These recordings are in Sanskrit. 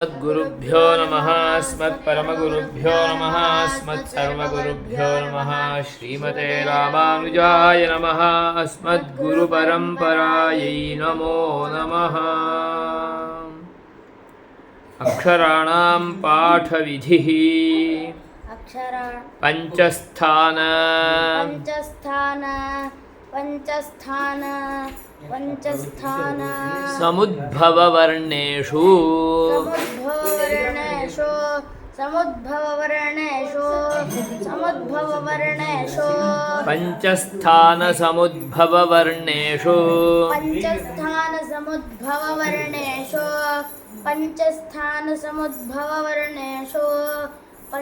अस्मद्गुरुभ्यो नमः। अस्मत्परमगुरुभ्यो नमः। अस्मत्सर्वगुरुभ्यो नमः। श्रीमते रामानुजाय नमः। अस्मद्गुरुपरम्परायै नमो नमः। अक्षराणां पाठविधिः पंचस्थान समुद्भववर्णेषु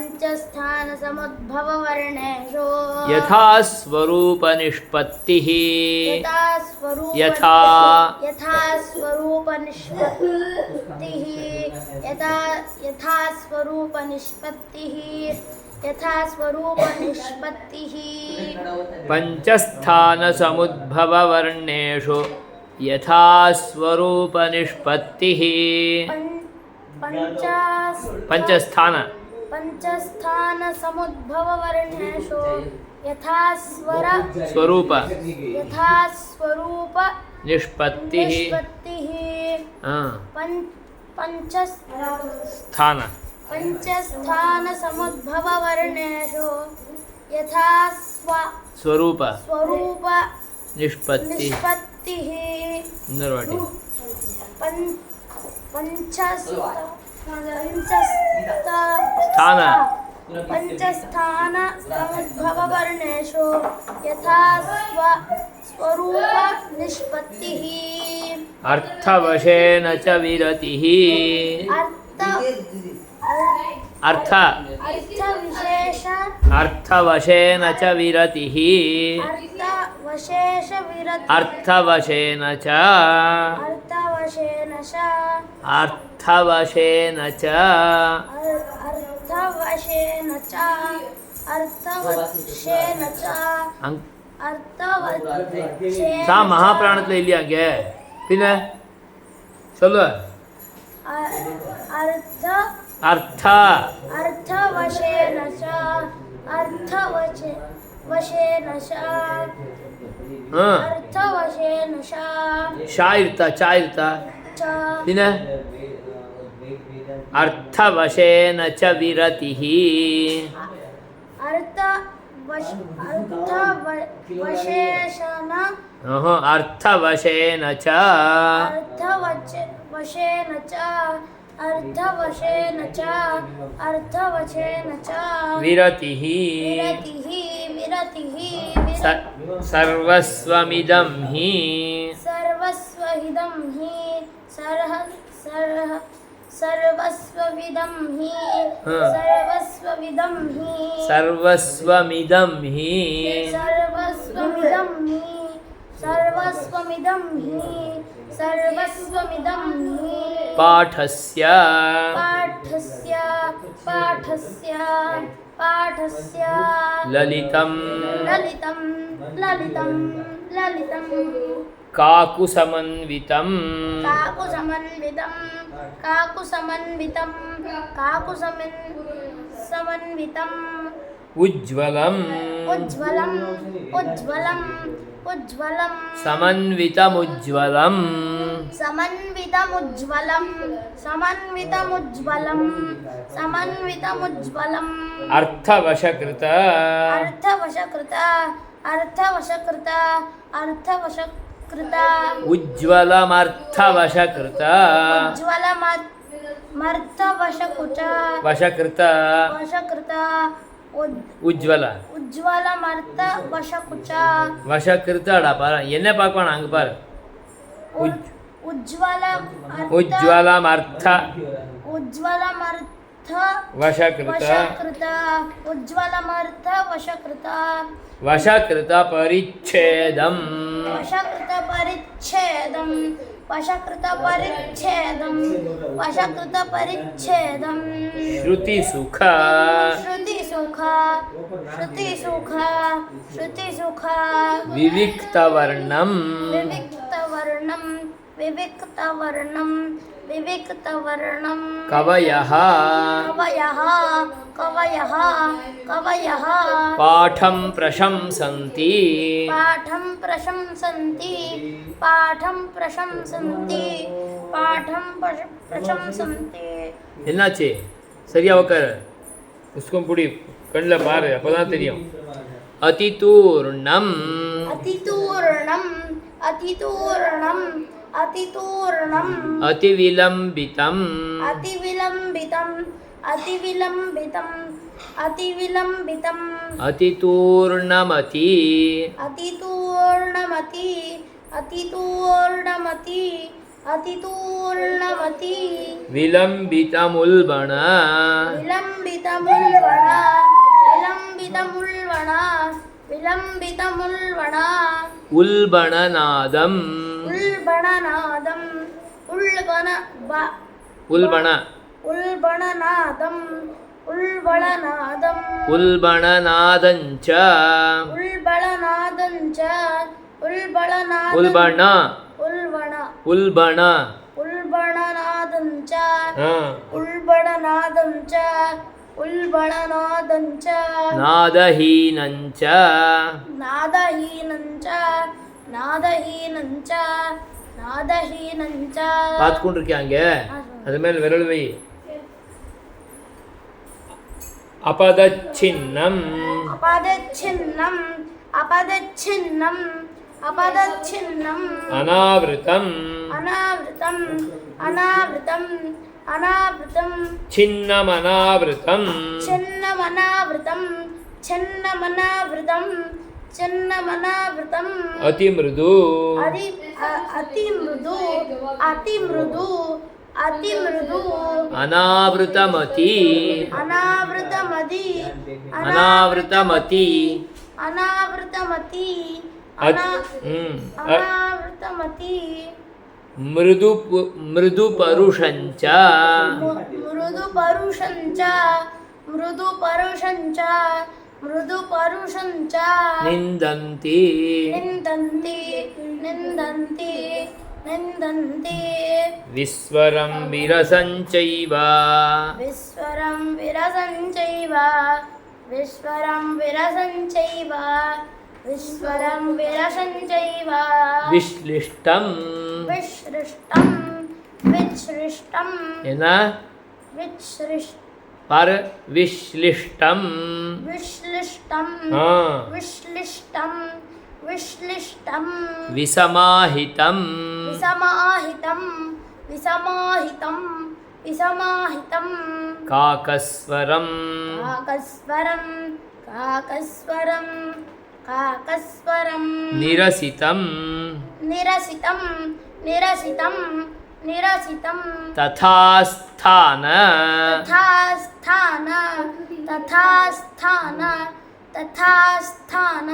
पंचस्थान समुद्भववर्णेषु यथा स्वरूप निष्पत्तिः यथा स्वरूप निष्पत्तिः पंचस्थान समुद्भववर्णेषु यथा स्वरूप निष्पत्तिः पंचस्थान समुद्भववर्णेषु यथा स्वरूप निष्पत्तिः पंचस्थान समुद्भववर्णेषु यथा स्वरूप निष्पत्तिः पंचस्थान समुद्भववर्णेषु यथा स्वरूप निष्पत्तिः अर्थवशेन च विरतिः अर्थवशेन च विरतिः अर्थवशेन च सा महाप्राणத்தில் இல்லையா அங்க பின்ன சொல்லு ஷாயிர்த்தா பின்ன अर्थवशेन च विरतिः अर्थवशेन च विरतिः सर्वस्वमिदं हि पाठस्य ललितं काकुसमन्वितं उज्ज्वलं समन्वितमुज्ज्वलं अर्थवशकृत उज्ज्वलमर्थवशकृत वशकृत उज्ज्वल वशकृतடா பாரு என்ன பார்க்கணும் அங்க பாரு उज्ज्वलमर्थ वशकृत परिच्छेदं श्रुतिसुख विविक्तवर्णं विविक्तवर्णं कवयः कवयः कवयः कवयः पाठं प्रशंसन्ति पाठं प्रशंसन्ति पाठं प्रशंसन्ति पाठं प्रशंसन्ति என்னாச்சு சரியா உட்கார புஸ்தகம் புடி கண்ணில் பாரு அப்பதான் தெரியும் அதிதூர்ணம் अतितूर्णम् अतितूर्णम् अतितूर्णम् அதிவிலம்பிதம் अतिविलम्बितम् अतिविलम्बितम् अतिविलम्बितम् அதிதூர்ணமதி अतितूर्णमति अतितूर्णमति अतितूर्णमति விலம்பிதமுல்பண विलम्बितमुल्वण विलम्बितमुल्वण विलम्बितमुल्वण உல்பணநாதம் उल्बणनादम् उल्बण உல்பண उल्बणनादम् उल्बणनादम् உல்பணநாதஞ்ச उल्बणनादञ्च उल्बणनादम् உல்பண उल्बण உல்பண उल्बणनादञ्च ஆ. उल्बणनादञ्च उल्बणनादञ्च நாதஹீனஞ்ச नादहीनञ्च नादहीनञ्च नादहीनञ्च பார்த்துக்கொண்டிருக்கியாங்க அது மேல் விரல் வை अपदच्छिन्नम् अपदच्छिन्नम् अपदच्छिन्नम् अपदच्छिन्नम् अनावृतम् अनावृतम् अनावृतम् अनावृतम् छिन्नमनावृतम् छिन्नमनावृतम् छिन्नमनावृतम् छिन्नमनावृतम् अतिमृदु अतिमृदु अतिमृदु अतिमृदु अनावृतमति अनावृतमति अनावृतमति अनावृतमति अनावृतमति मृदुपरुषञ्च मृदुपरुषञ्च मृदुपरुषञ्च मृदुपरुषञ्च निन्दन्ति निन्दन्ति निन्दन्ति निन्दन्ति विस्वरं विरसञ्चैव विस्वरं विरसञ्चैव विस्वरं विरसञ्चैव विस्वरं विरसञ्चैव विश्लिष्टं विसृष्टं विसृष्टं என்ன विसृष्टं பாரு विश्लिष्टं विश्लिष्टं ஆ विश्लिष्टं विश्लिष्टं विसमाहितं विसमाहितं विसमाहितं विसमाहितं काकस्वरं काकस्वरं काकस्वरं काकस्वरं निरसितं निरसितं निरसितं निरसितं तथा स्थान तथा स्थान तथा स्थान तथा स्थान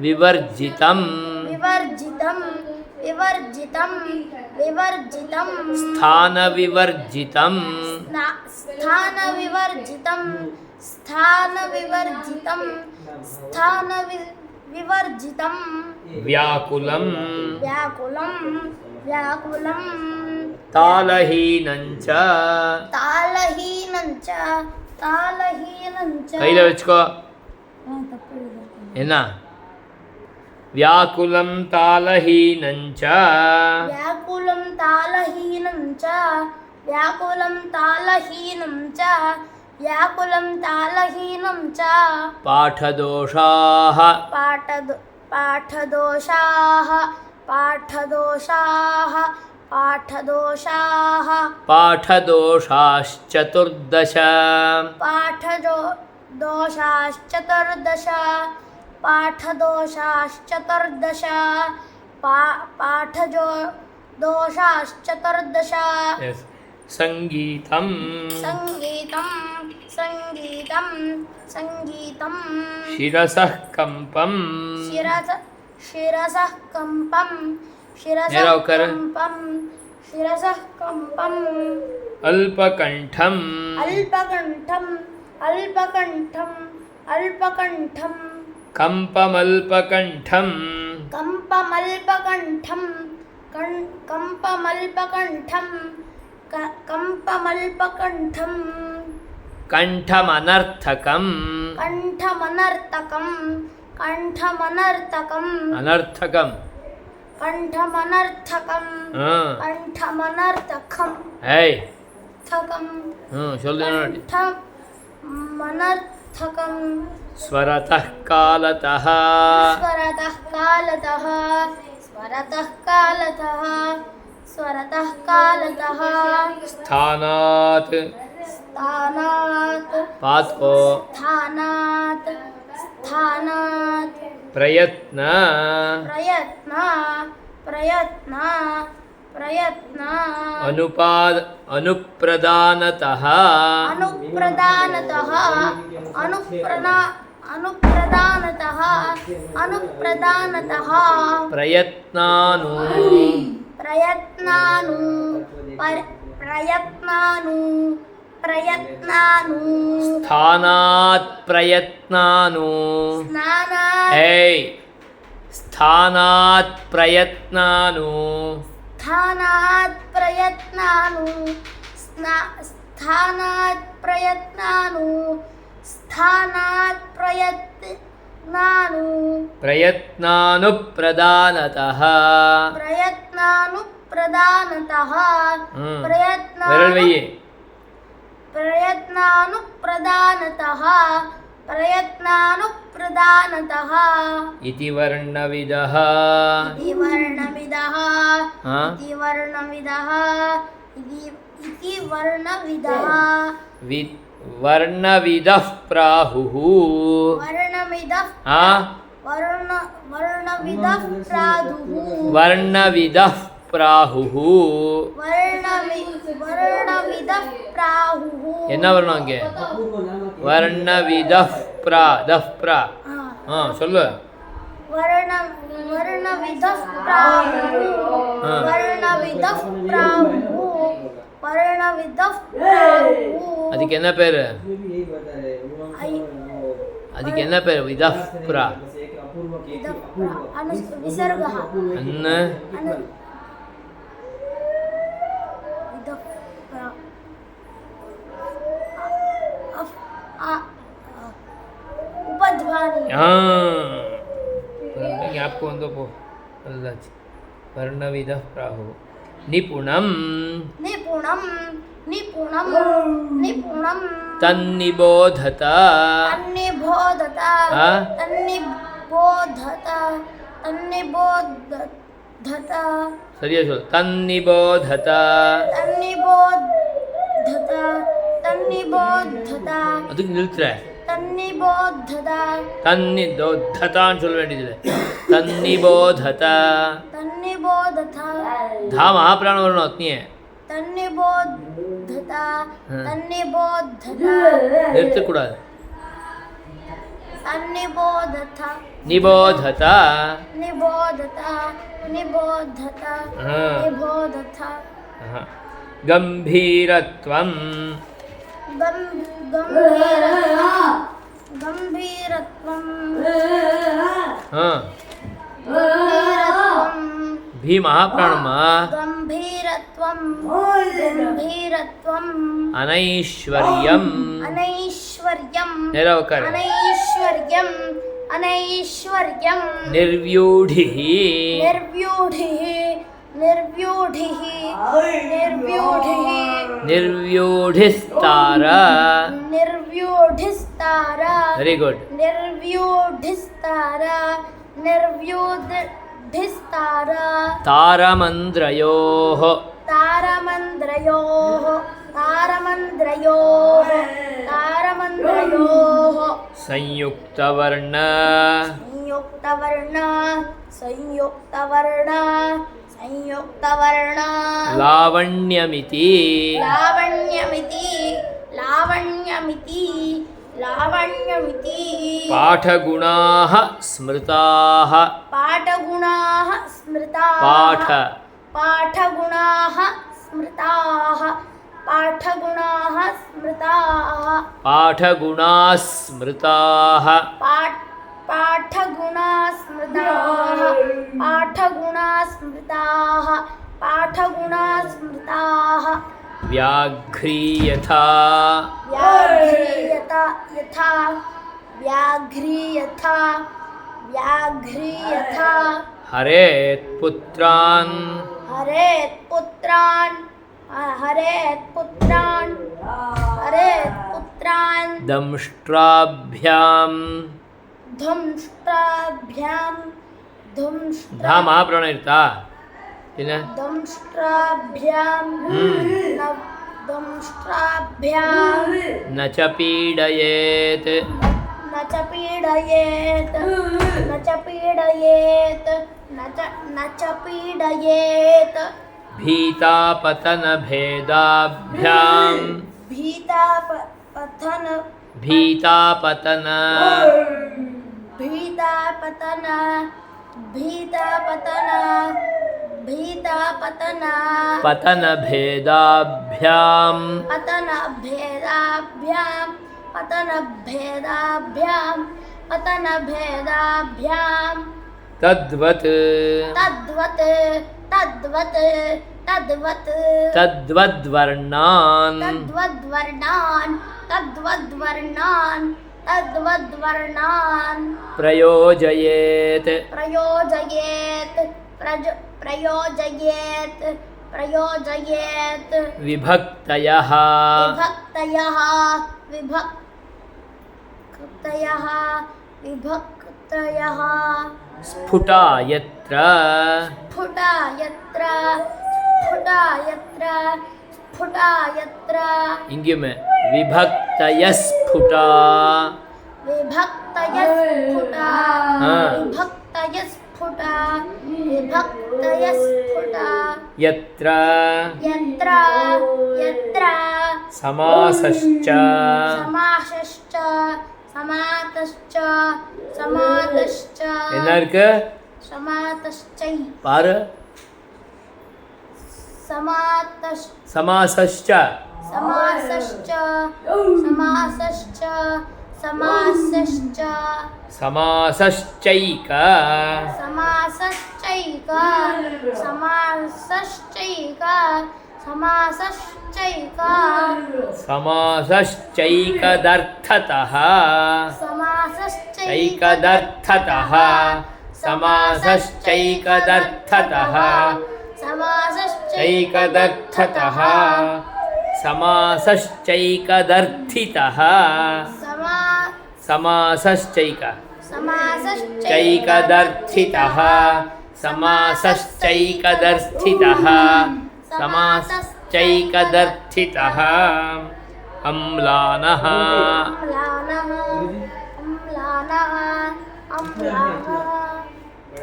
विवर्जितं विवर्जितं विवर्जितं विवर्जितं स्थानविवर्जितं स्थानविवर्जितं स्थानविवर्जितं स्थानविवर्जितं व्याकुलं व्याकुलं व्याकुलं तालहीनञ्च तालहीनञ्च तालहीनञ्च கையில் வச்சுக்கோ என்ன व्याकुलं तालहीनञ्च व्याकुलं तालहीनञ्च व्याकुलं तालहीनञ्च व्याकुलं तालहीनञ्च पाठदोषाः पाठदोषाः पाठदोषाः पाठदोषाः पाठदोषाश्चतुर्दश दोषाश्चतुर्दश पाठदोषाश्चतुर्दश दोषाश्चतुर्दश yes. सङ्गीतं सङ्गीतं सङ्गीतं सङ्गीतं शिरसः कम्पं शिरसः कम्पं शिरसः नेराव कर. कम्पं शिरसः कम्पम् अल्पकण्ठम् अल्पकण्ठम् अल्पकण्ठम् अल्पकण्ठं कम्पमल्पकण्ठम् कम्पमल्पकण्ठं कम्पमल्पकण्ठं कंपमल्पकंठम कंठमनर्थकम कंठमनर्तकम कंठमनर्तकम अनर्थकम कंठमनर्थकम हाँ कंठमनर्थकम है थकम हाँ चलो कंठमनर्थकम स्वरतः कालतः स्वरतः कालतः स्वरतः कालतः स्वरतः कालतः स्थानात् स्थानात् पात को स्थानात् स्थानात् प्रयत्न प्रयत्न प्रयत्न प्रयत्न अनुप्रदानतः अनुप्रदानतः अनुप्रदानतः अनुप्रदानतः प्रयत्नानु प्रयत्नानु प्रयत्नानु प्रयत्नानु स्थानात् प्रयत्नानु स्नानात् है स्थानात् प्रयत्नानु स्थानात् प्रयत्नानु स्थानात् प्रयत्नानु स्थानात् प्रयत्नानु प्रयत्नानुप्रदानतः प्रयत्नानुप्रदानतः विरल वैये प्रयत्नानुप्रदानतः प्रयत्नानुप्रदानतः इति वर्णविदः इति वर्णविदः हाँ इति वर्णविदः इति वर्णविदः वर्णविदः प्राहुः वर्णविदः हाँ वर्णविदः प्रादुः वर्णविदः प्राहुः वर्णविदः प्राहुः என்ன வரணும் அங்கே वर्णविदः प्रादः प्रा हाँ சொல்லு वर्णविदः प्राहुः वर्णविदः प्राहुः वर्णविदः प्राहुः அதுக்கு என்ன பேரு அதுக்கு என்ன பேரு விதः प्रा विसर्गः अन्न उपध्वनि ಜ್ಞಾಪಕ ಒಂದು ಅಲ್ಲಾಚಿ ವರ್ಣವಿಧ ಪ್ರಾಹು ನಿಪುಣಂ निपुणं निपुणं निपुणं ತನ್ನಿಬೋಧತ तन्निबोधत ಆ? तन्निबोधत तन्निबोधत ಸರಿಯಾಗಿ ಹೇಳು ತನ್ನಿಬೋಧತ तन्निबोधत तन्निबोधत ಅದಕ್ಕೆ ನಿಲ್ತ್ರೆ तन्निबोधत ತನ್ನಿಬೋಧತ ಅಂತ சொல்ல வேண்டியதில்லை ತನ್ನಿಬೋಧತ तन्निबोधत धा महाप्राण वर्ण अत्निये तन्निबोधत तन्निबोधत நிறுத்தக்கூடாது तन्निबोधत निबोधत निबोधत निबोधत हाँ। निबोधत हाँ। गंभीरत्वं गंभीरत्वं हाँ गंभीरत्वं भी महाप्राणम गंभीरत्वं गंभीरत्वं अनैश्वर्यम् अनैश्वर्यं निरवकार अनैश्वर्यं अनैश्वर्यं निर्व्यूढिः निर्व्यूढिः निर्व्यूढिः निर्व्यूढिः निर्व्यूढिस्तार निर्व्यूढिस्तार वेरी गुड निर्व्यूढिस्तार निर्व्यूढिस्तार तारमन्द्रयोः तारमन्द्रयोः तारमन्द्रयोः तारमन्द्रयोः संयुक्तवर्ण संयुक्तवर्ण संयुक्तवर्ण संयुक्तवर्ण लावण्यमिति लावण्यमिति लावण्यमिति लावण्यमिति पाठगुणाः स्मृताः पाठगुणाः स्मृताः पाठ पाठगुणाः स्मृताः पाठगुणाः स्मृताः पाठगुणाः स्मृताः पाठगुणाः स्मृताः पाठगुणाः स्मृताः पाठगुणाः स्मृताः व्याघ्रीयथा व्याघ्रीयता यथा व्याघ्रीयथा व्याघ्रीयथा हरेत् पुत्रान् हरेत् पुत्रान् हरेत् पुत्रान् हरेत् पुत्रान् दंष्ट्राभ्यां ಧಂಷ್ಟ್ರಾಭ್ಯಾಂ धा महाप्राण इर्ता पिन ದಂಷ್ಟ್ರಾಭ್ಯಾಂ ದಂಷ್ಟ್ರಾಭ್ಯಾಂ न च पीडयेत् न च पीडयेत् न च पीडयेत् न च पीडयेत् भीतापतनभेदाभ्यां भीतापतन भीतापतन भीतापतन भीतापतन भीतापतन पतनभेदाभ्यां पतनभेदाभ्यां पतनभेदाभ्यां पतनभेदाभ्यां तद्वत् तद्वत् तद्वत् तद्वत् तद्वद्वर्णान् तद्वद्वर्णान् तद्वद्वर्णान् तद्वद्वर्णान् प्रयोजयेत् प्रयोजयेत् प्रयोजयेत् प्रयोजयेत् विभक्तयः विभक्तयः विभक्तयः विभक्तयः स्फुटा यत्र स्फुटा यत्र स्फुटा यत्र स्फुटा यत्र इंग्युमे विभक्तयस्फुटा विभक्तयस्फुटा हाँ। विभक्तयस्फुटा विभक्तयस्फुटा यत्र यत्र यत्र समासश्च समासश्च समातश्च समातश्च என்ன இருக்கு समातश्चै பாரு समातश्च समासश्च समासश्च समासश्च समासश्च समासश्चैक समासश्चैक समासश्चैक समासश्चैक समासश्चैकदर्थतः समासश्चैकदर्थतः समासश्चैकदर्थतः समासश्चैकदर्थतः समासश्चैकदर्थितः समासश्चैक चैकदर्थितः समासश्चैकदर्थितः समासश्चैकदर्थितः अम्लानः अम्लानः अम्लानः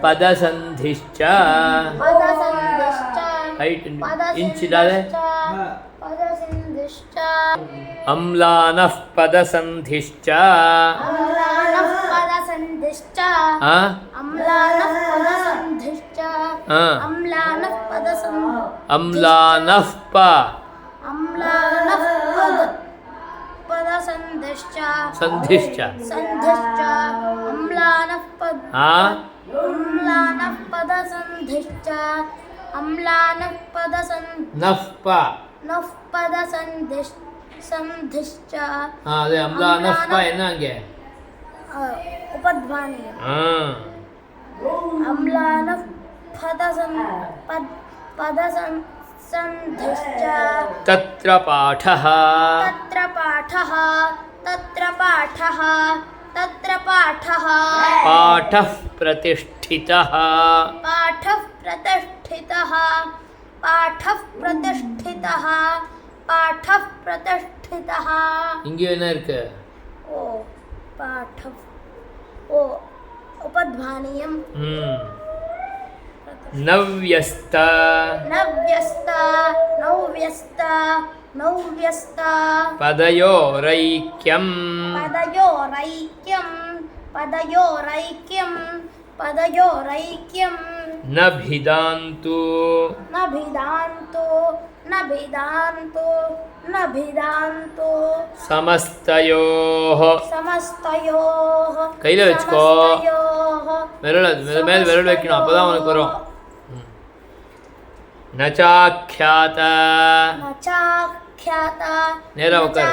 पदसन्धिश्च पदसन्धिश्च हाइट इंच डाले पदसन्धिश्च अम्लानः पदसन्धिश्च अम्लानः पदसन्धिश्च हाँ अम्लानः पदसन्धिश्च हाँ अम्लानः अम्लानः अम्लानः पदसन्धिश्च सन्धिश्च सन्धिश्च अम्लानः हाँ अम्लानः पदसन्धिश्च अम्लानः नः नः पदसन्धिश्च हाँ अरे अम्लानः என்ன அங்க उपध्वानीयम् हाँ अम्लानः पदसन्धिश्च तत्र पाठः तत्र पाठः तत्र पाठः तत्र पाठः पाठः प्रतिष्ठितः पाठः प्रतिष्ठितः पाठः प्रतिष्ठितः पाठः प्रतिष्ठितः இங்க என்ன இருக்கு ओ पाठः ओ उपध्वानीयम् नव्यस्त नव्यस्त नव्यस्त नव्यस्त पदयोरैक्यं पदयोरैक्यं पदयोरैक्यं पदयोरैक्यं न भिदान्तु न भिदान्तु न भिदान्तु न भिदान्तु समस्तयोः समस्तयोः கையில வச்சுக்கோ समस्तयोः விரல் மேல் விரல் வைக்கணும் அப்பதான் உனக்கு வரும் न चाख्यात न चाख्यात नेरा न उकार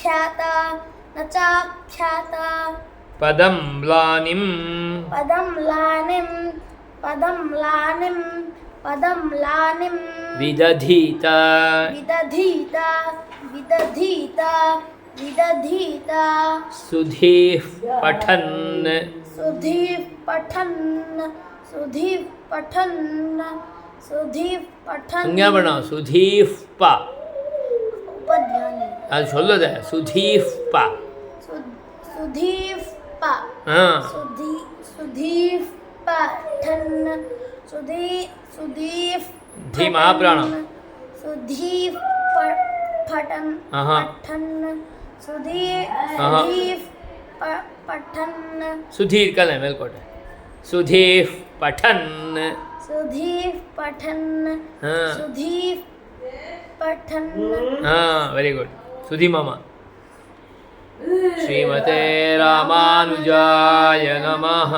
चाख्यात न चाख्यात पदं म्लानिं पदं लानिं पदं लानिं पदं लानिं विदधीत विदधीत विदधीत विदधीत सुधीः पठन् सुधीः पठन् सुधीः पठन् सुधीः पठन् संज्ञा बनाओ सुधीः प उपध्वनि அது சொல்லுத सुधीः प सुधीः प हाँ सुधीः पठन् सुधीः धी महाप्राणम सुधीः पठन् आहा पठन् सुधीः आहा पठन् सुधीर कल है मेलकोटे सुधीः पठन् सुधीः पठन् हाँ सुधीः पठन् हाँ वेरी गुड सुधी मामा श्रीमते रामानुजाय नमः।